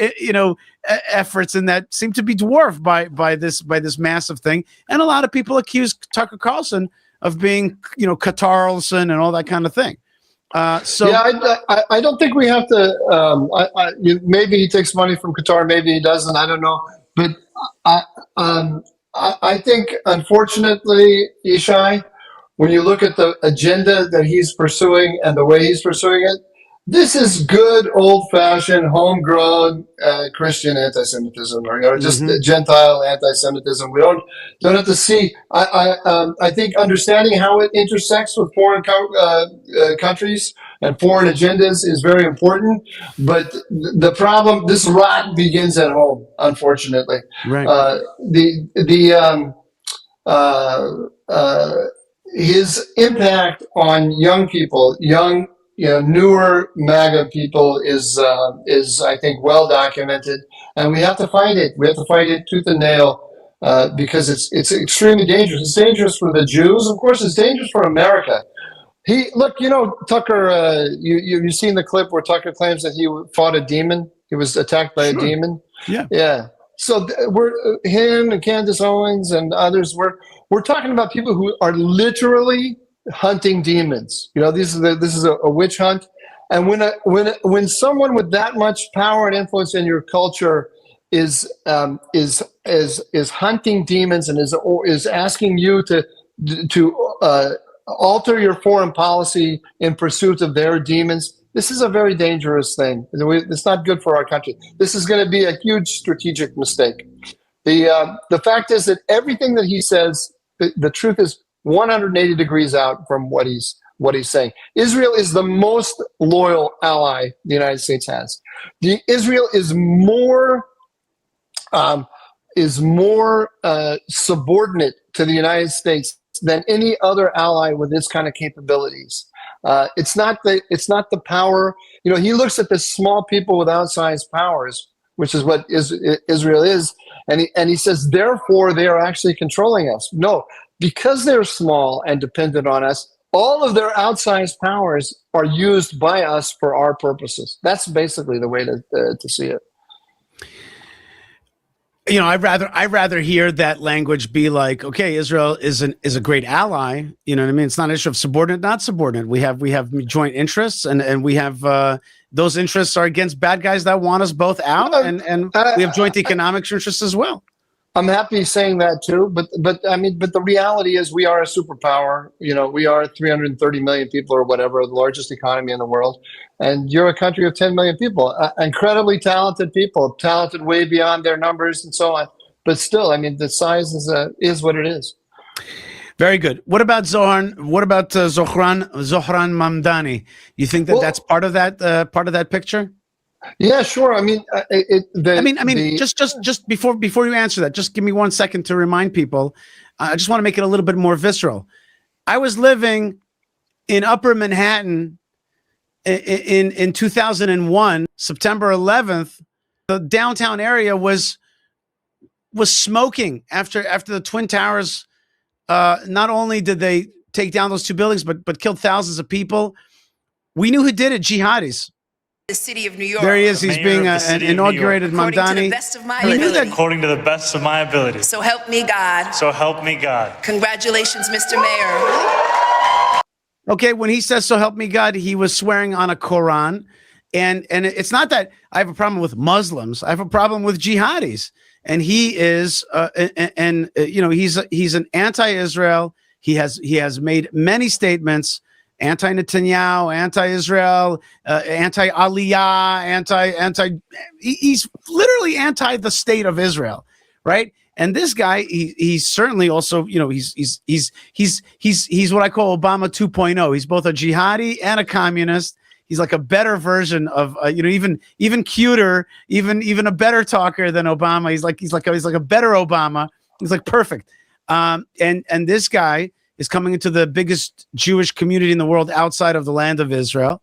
efforts in that seem to be dwarfed by this massive thing, and a lot of people accuse Tucker Carlson of being Carlson and all that kind of thing. I don't think we have to. Maybe he takes money from Qatar, maybe he doesn't. I don't know, but I think unfortunately, Yishai, when you look at the agenda that he's pursuing and the way he's pursuing it. This is good old-fashioned, homegrown Christian anti-Semitism, or just Gentile anti-Semitism. We don't have to see. I think understanding how it intersects with foreign countries and foreign agendas is very important. But the problem, this rot begins at home. Unfortunately, right? His impact on young people, newer MAGA people is I think well documented, and we have to fight it. We have to fight it tooth and nail because it's extremely dangerous. It's dangerous for the Jews, of course. It's dangerous for America. Tucker. You've seen the clip where Tucker claims that he fought a demon. He was attacked by a demon. Yeah. So him and Candace Owens and others. We're talking about people who are literally hunting demons. This is a witch hunt, and when someone with that much power and influence in your culture is hunting demons and is asking you to alter your foreign policy in pursuit of their demons, this is a very dangerous thing. It's not good for our country. This is going to be a huge strategic mistake. The fact is that everything that he says, the truth is 180 degrees out from what he's saying. Israel is the most loyal ally the United States has. Israel is more subordinate to the United States than any other ally with this kind of capabilities. It's not the power. He looks at the small people with outsized powers, which is what Israel is, and he says, therefore, they are actually controlling us. No. Because they're small and dependent on us, all of their outsized powers are used by us for our purposes. That's basically the way to see it. I'd rather hear that language be like, okay, Israel is a great ally. You know what I mean? It's not an issue of subordinate, not subordinate. We have joint interests, and we have those interests are against bad guys that want us both out, and we have joint economic interests as well. I'm happy saying that too, but the reality is we are a superpower. We are 330 million people or whatever, the largest economy in the world, and you're a country of 10 million people, incredibly talented people, talented way beyond their numbers and so on. But still, the size is what it is. Very good. What about Zohran? What about Zohran Mamdani? You think that's part of that picture? Yeah, sure. Just before you answer that, just give me 1 second to remind people. I just want to make it a little bit more visceral. I was living in Upper Manhattan in 2001, September 11th. The downtown area was smoking after the Twin Towers not only did they take down those two buildings, but killed thousands of people. We knew who did it, jihadis. The city of New York. There he is. He's being inaugurated, Mamdani. According to the best of my ability. So help me God. So help me God. Congratulations, Mr. Mayor. Okay, when he says "so help me God," he was swearing on a Quran, and it's not that I have a problem with Muslims. I have a problem with jihadis, and he is, he's an anti-Israel. He has made many statements. Anti-Netanyahu, anti-Israel, anti-Aliyah, he's literally anti the state of Israel, right? And this guy, he's certainly also, he's what I call Obama 2.0. He's both a jihadi and a communist. He's like a better version of, even cuter, even a better talker than Obama. He's like a better Obama. He's like perfect. And this guy is coming into the biggest Jewish community in the world outside of the land of Israel.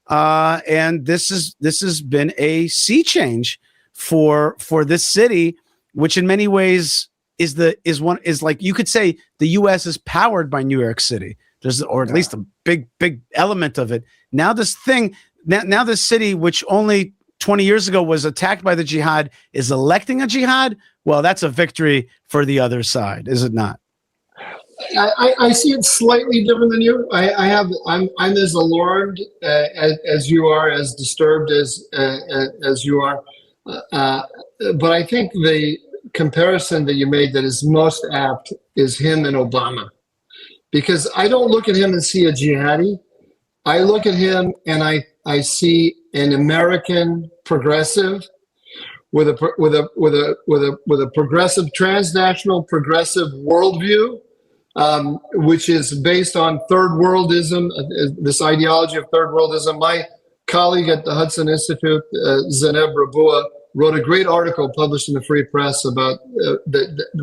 And this has been a sea change for this city, which in many ways is like, you could say the US is powered by New York City. Or at least a big element of it. Now this city, which only 20 years ago was attacked by the jihad, is electing a jihad. Well, that's a victory for the other side, is it not? I see it slightly different than you. I'm as alarmed as you are, as disturbed as you are. But I think the comparison that you made that is most apt is him and Obama, because I don't look at him and see a jihadi. I look at him and I see an American progressive with a progressive, transnational progressive worldview. Which is based on third worldism, this ideology of third worldism. My colleague at the Hudson Institute, Zeneb Rabua, wrote a great article published in the Free Press about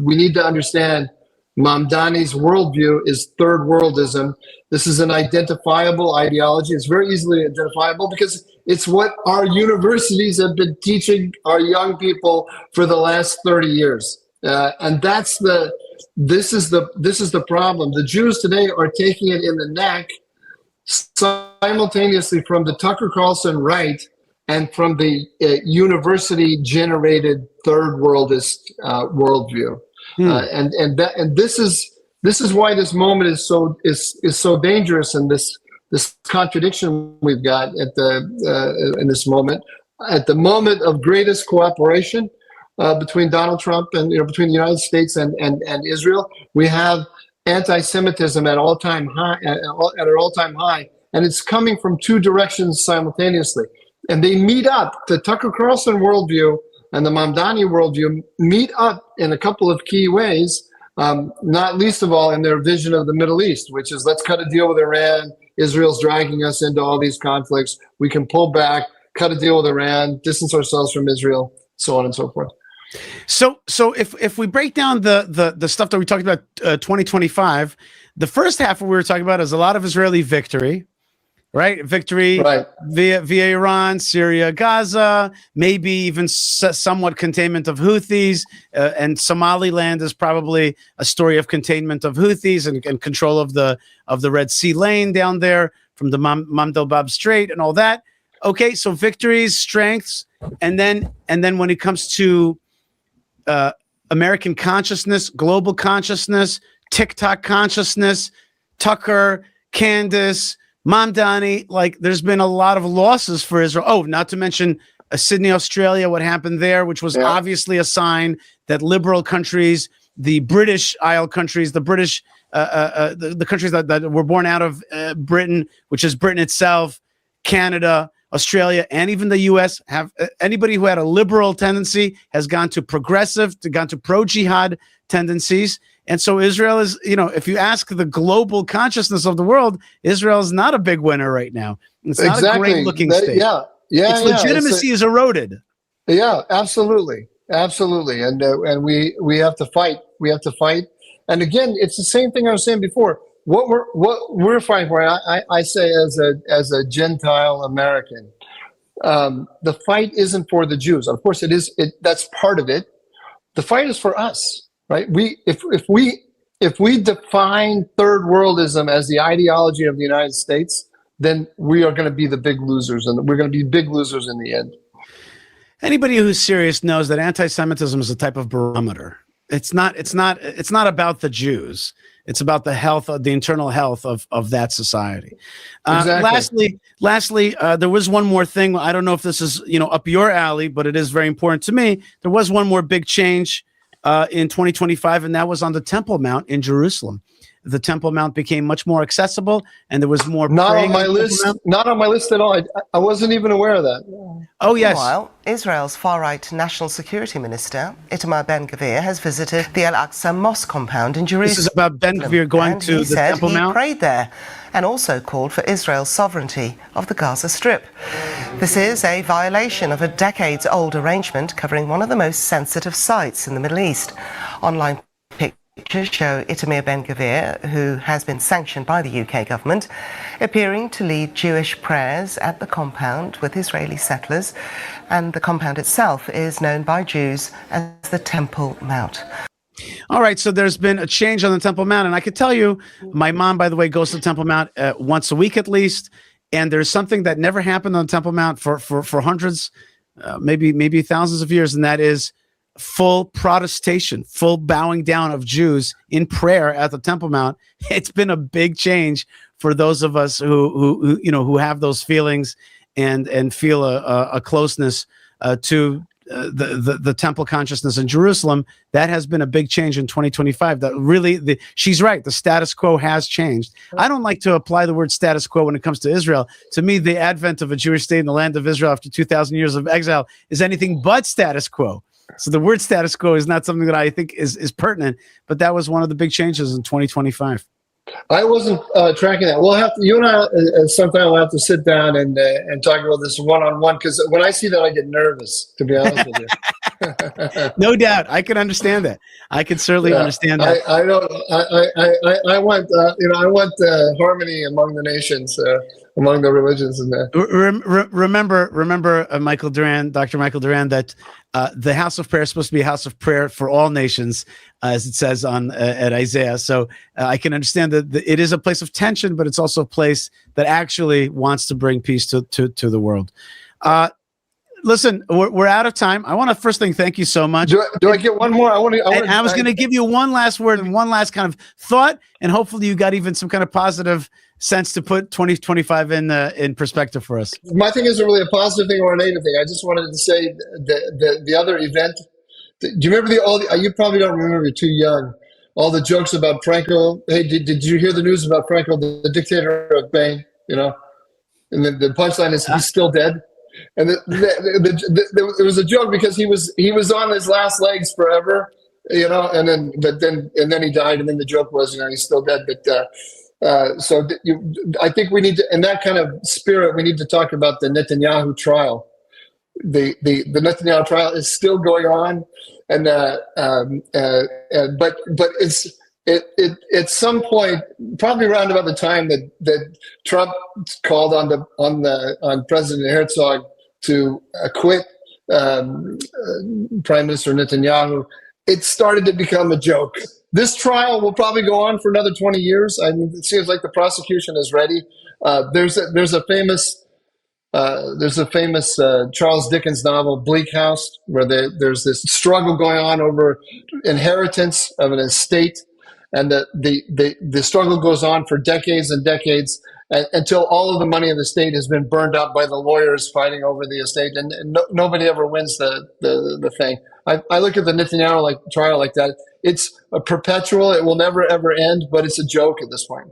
we need to understand Mamdani's worldview is third worldism. This is an identifiable ideology. It's very easily identifiable because it's what our universities have been teaching our young people for the last 30 years. And this is the problem. The Jews today are taking it in the neck simultaneously from the Tucker Carlson right and from the university generated third worldist worldview. And this is why this moment is so dangerous, and this contradiction we've got in this moment, at the moment of greatest cooperation between Donald Trump and between the United States and Israel. We have anti-Semitism at an all-time high, and it's coming from two directions simultaneously. And they meet up. The Tucker Carlson worldview and the Mamdani worldview meet up in a couple of key ways, not least of all in their vision of the Middle East, which is let's cut a deal with Iran. Israel's dragging us into all these conflicts. We can pull back, cut a deal with Iran, distance ourselves from Israel, so on and so forth. So if we break down the stuff that we talked about 2025, the first half we were talking about is a lot of Israeli victory, right? Victory via Iran, Syria, Gaza, maybe even somewhat containment of Houthis, and Somaliland is probably a story of containment of Houthis and control of the Red Sea lane down there from the Mamdani Strait and all that. Okay, so victories, strengths, and then when it comes to American consciousness, global consciousness, TikTok consciousness, Tucker, Candace, Mamdani, like there's been a lot of losses for Israel. Oh, not to mention Sydney, Australia, what happened there, which was obviously a sign that liberal countries, the British Isle countries, the British, the countries that were born out of Britain, which is Britain itself, Canada, Australia, and even the U.S. have anybody who had a liberal tendency has gone to progressive, gone to pro-jihad tendencies. And so Israel is, if you ask the global consciousness of the world, Israel is not a big winner right now. It's not a great looking state. Its legitimacy is eroded. Yeah, absolutely. And we have to fight. And again, it's the same thing I was saying before. What we're fighting for, I say as a Gentile American, the fight isn't for the Jews. Of course, it is. That's part of it. The fight is for us, right? If if we define third worldism as the ideology of the United States, then we are going to be the big losers, and we're going to be big losers in the end. Anybody who's serious knows that anti-Semitism is a type of barometer. It's not about the Jews. It's about the health of the internal health of that society. Exactly. Lastly, there was one more thing. I don't know if this is up your alley, but it is very important to me. There was one more big change in 2025, and that was on the Temple Mount in Jerusalem. The Temple Mount became much more accessible, and there was more. Not on my list. Not on my list at all. I wasn't even aware of that. Oh yes. Meanwhile, Israel's far-right National Security Minister Itamar Ben Gvir has visited the Al-Aqsa Mosque compound in Jerusalem. This is about Ben Gvir going to the Temple Mount. He prayed there and also called for Israel's sovereignty of the Gaza Strip. This is a violation of a decades-old arrangement covering one of the most sensitive sites in the Middle East. Online pictures show Itamar Ben Gvir, who has been sanctioned by the UK government, appearing to lead Jewish prayers at the compound with Israeli settlers, and the compound itself is known by Jews as the Temple Mount. All right, so there's been a change on the Temple Mount, and I could tell you, my mom, by the way, goes to the Temple Mount once a week at least, and there's something that never happened on the Temple Mount for hundreds, maybe thousands of years, and that is full protestation, full bowing down of Jews in prayer at the Temple Mount. It's been a big change for those of us who have those feelings and feel a closeness to the temple consciousness in Jerusalem. That has been a big change in 2025. That really, she's right. The status quo has changed. I don't like to apply the word status quo when it comes to Israel. To me, the advent of a Jewish state in the land of Israel after 2,000 years of exile is anything but status quo. So the word status quo is not something that I think is pertinent, but that was one of the big changes in 2025. I wasn't tracking that. We'll have to, you and I, sometime we'll have to sit down and talk about this one-on-one, because when I see that, I get nervous, to be honest with you. No doubt. I can understand that. I can certainly understand that. I know. I want, I want harmony among the nations, among the religions. And remember, Michael Doran, Dr. Michael Doran, that the house of prayer is supposed to be a house of prayer for all nations, as it says at Isaiah. So I can understand that it is a place of tension, but it's also a place that actually wants to bring peace to the world. Listen, we're out of time. I want to first thing thank you so much. Do I get one more? I was going to give you one last word and one last kind of thought, and hopefully you got even some kind of positive sense to put 2025 in perspective for us. My thing isn't really a positive thing or a negative thing. I just wanted to say the other event. Do you remember you probably don't remember, you're too young, all the jokes about Franco? Hey, did you hear the news about Franco, the dictator of Spain? And the punchline is he's still dead. And it was a joke because he was on his last legs forever, and then he died, and then the joke was, he's still dead. But I think we need to, in that kind of spirit, we need to talk about the Netanyahu trial. The Netanyahu trial is still going on, and but it's at some point, probably around about the time that Trump called on President Herzog to acquit Prime Minister Netanyahu, it started to become a joke. This trial will probably go on for another 20 years. I mean, it seems like the prosecution is ready. There's a famous Charles Dickens novel, Bleak House, where there's this struggle going on over inheritance of an estate. And the struggle goes on for decades and decades until all of the money of the state has been burned up by the lawyers fighting over the estate, and nobody ever wins the thing. I look at the Netanyahu trial like that. It's a perpetual. It will never ever end, but it's a joke at this point.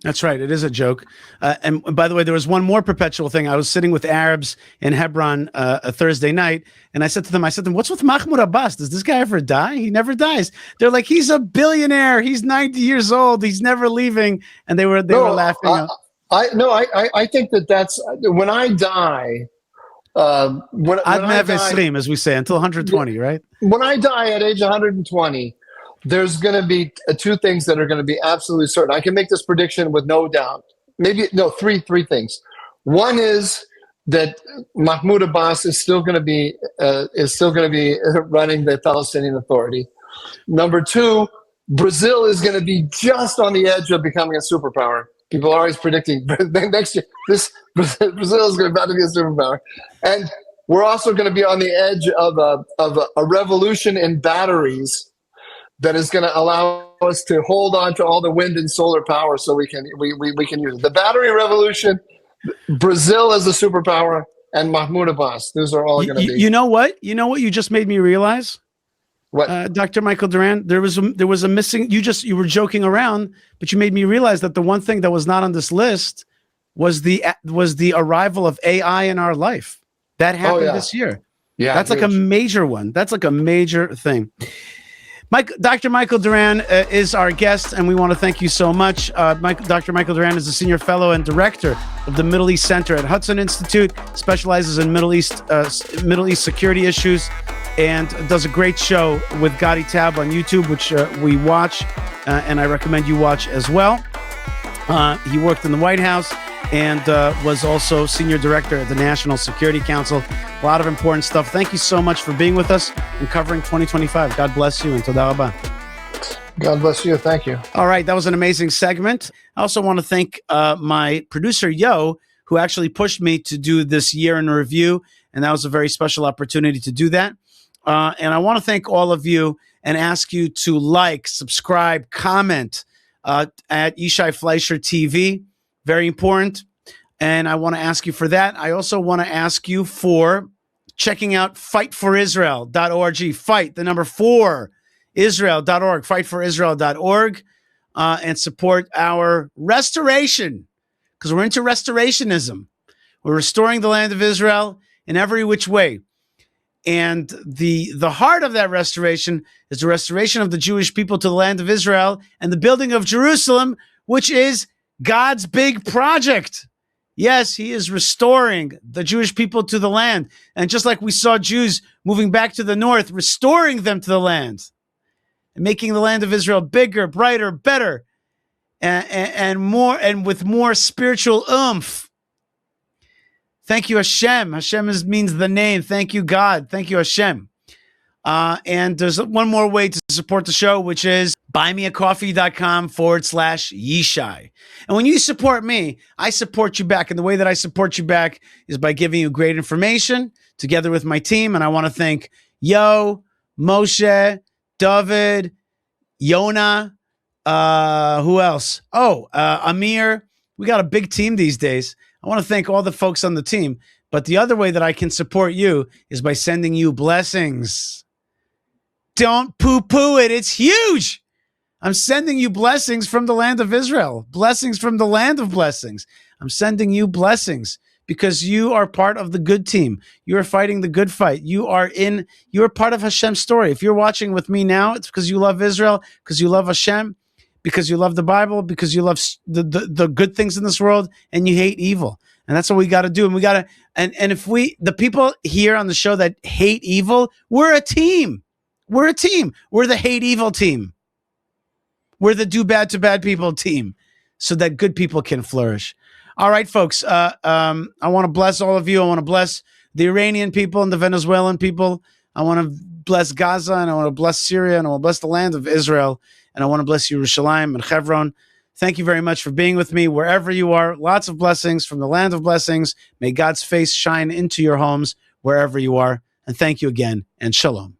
That's right. It is a joke. And by the way, there was one more perpetual thing. I was sitting with Arabs in Hebron a Thursday night, and I said to them, what's with Mahmoud Abbas? Does this guy ever die? He never dies. They're like, he's a billionaire. He's 90 years old. He's never leaving. And they were laughing. I think that's when I die. When I die, as we say, until 120, right? When I die at age 120, there's going to be two things that are going to be absolutely certain. I can make this prediction with no doubt. Three things. One is that Mahmoud Abbas is still going to be running the Palestinian Authority. Number two, Brazil is going to be just on the edge of becoming a superpower. People are always predicting next year Brazil is about to be a superpower, and we're also going to be on the edge of a revolution in batteries that is going to allow us to hold on to all the wind and solar power, so we can use it. The battery revolution, Brazil as a superpower, and Mahmoud Abbas. Those are all going to be. You know what? You just made me realize. What? Dr. Michael Doran, there was a missing. You were joking around, but you made me realize that the one thing that was not on this list was the arrival of AI in our life. That happened this year. Yeah, that's huge. Like a major one. That's like a major thing. Dr. Michael Doran is our guest, and we want to thank you so much. Dr. Michael Doran is a senior fellow and director of the Middle East Center at Hudson Institute, specializes in Middle East security issues, and does a great show with Gadi Taub on YouTube, which we watch, and I recommend you watch as well. He worked in the White House and was also senior director at the National Security Council. A lot of important stuff. Thank you so much for being with us and covering 2025. God bless you, and toda rabah. God bless you. Thank you. All right, that was an amazing segment. I also want to thank my producer, Yo, who actually pushed me to do this year in review, and that was a very special opportunity to do that. And I want to thank all of you and ask you to like, subscribe, comment at Yishai Fleischer TV. Very important. And I want to ask you for that. I also want to ask you for checking out fightforisrael.org. Fight, the number 4, Israel.org, fightforisrael.org, and support our restoration, because we're into restorationism. We're restoring the land of Israel in every which way. And the heart of that restoration is the restoration of the Jewish people to the land of Israel and the building of Jerusalem, which is God's big project. Yes, he is restoring the Jewish people to the land. And just like we saw Jews moving back to the north, restoring them to the land and making the land of Israel bigger, brighter, better, and more, and with more spiritual oomph. Thank you, Hashem. Hashem means the name. Thank you, God. Thank you, Hashem. And there's one more way to support the show, which is buymeacoffee.com/Yishai. And when you support me, I support you back. And the way that I support you back is by giving you great information together with my team. And I want to thank Yo, Moshe, David, Yona, who else? Amir. We got a big team these days. I want to thank all the folks on the team. But the other way that I can support you is by sending you blessings. Don't poo-poo it. It's huge. I'm sending you blessings from the land of Israel. Blessings from the land of blessings. I'm sending you blessings because you are part of the good team. You are fighting the good fight. You're part of Hashem's story. If you're watching with me now, it's because you love Israel, because you love Hashem, because you love the Bible, because you love the good things in this world, and you hate evil. And that's what we got to do. And we got to, and if the people here on the show that hate evil, we're a team. We're a team. We're the hate evil team. We're the do bad to bad people team so that good people can flourish. All right, folks. I want to bless all of you. I want to bless the Iranian people and the Venezuelan people. I want to bless Gaza, and I want to bless Syria, and I want to bless the land of Israel, and I want to bless Yerushalayim and Hebron. Thank you very much for being with me wherever you are. Lots of blessings from the land of blessings. May God's face shine into your homes wherever you are. And thank you again, and shalom.